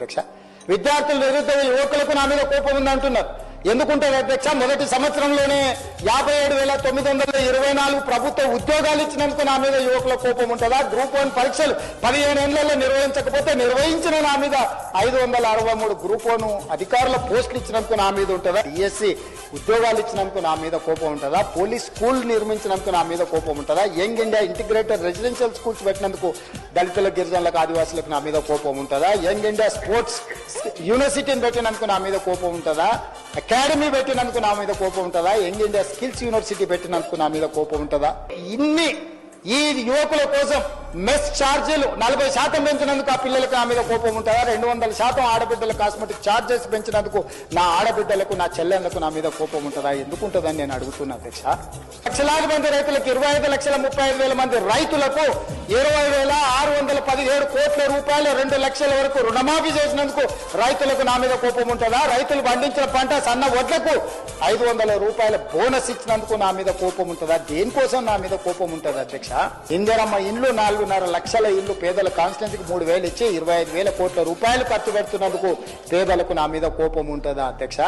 అధ్యక్ష విద్యార్థులు నిరుద్యోగ యువకులకు నా మీద కోపం ఉందంటున్నారు. ఎందుకుంటే అధ్యక్ష మొదటి సంవత్సరంలోనే 57,924 ప్రభుత్వ ఉద్యోగాలు ఇచ్చినందుకు నా మీద యువకుల కోపం ఉంటుందా? గ్రూప్ 1 పరీక్షలు 15 ఏళ్లలో నిర్వహించకపోతే నిర్వహించిన నా మీద 563 గ్రూప్ 1 అధికారుల పోస్టులు ఇచ్చినందుకు నా మీద ఉంటుందా? డిఎస్సి ఉద్యోగాలు ఇచ్చినందుకు నా మీద కోపం ఉంటుందా? పోలీస్ స్కూల్ నిర్మించినందుకు నా మీద కోపం ఉంటుందా? Young India integrated residential schools పెట్టినందుకు దళితులకు, గిరిజనులకు, ఆదివాసులకు నా మీద కోపం ఉంటుందా? యంగ్ ఇండియా స్పోర్ట్స్ యూనివర్సిటీని పెట్టినందుకు నా మీద కోపం ఉంటుందా? అకాడమీ పెట్టినందుకు నా మీద కోపం ఉంటుందా? యంగ్ ఇండియా స్కిల్స్ యూనివర్సిటీ పెట్టినందుకు నా మీద కోపం ఉంటుందా? ఇన్ని ఈ యువకుల కోసం మెస్ ఛార్జీలు 40% పెంచినందుకు ఆ పిల్లలకు నా మీద కోపం ఉంటుందా? 200% ఆడబిడ్డల కాస్మెటిక్ ఛార్జెస్ పెంచినందుకు నా ఆడబిడ్డలకు, నా చెల్లెళ్లకు నా మీద కోపం ఉంటుందా? ఎందుకు ఉంటుందని నేను అడుగుతున్నా అధ్యక్ష. లక్షలాది మంది రైతులకు 25,35,000 మంది రైతులకు 20,617 కోట్ల రూపాయలు 2 లక్షల వరకు రుణమాఫీ చేసినందుకు రైతులకు నా మీద కోపం ఉంటుందా? రైతులు పండించిన పంట సన్న వడ్లకు 500 రూపాయల బోనస్ ఇచ్చినందుకు నా మీద కోపం ఉంటుందా? దేనికోసం నా మీద కోపం ఉంటుంది అధ్యక్ష? ఇందిరమ్మ ఇండ్లు 4.5 లక్షల ఇల్లు పేదల కాన్స్టిట్యూన్సీకి 3,000 ఇచ్చి 25,000 కోట్ల రూపాయలు ఖర్చు పెడుతున్నందుకు పేదలకు నా మీద కోపం ఉంటుందా అధ్యక్ష?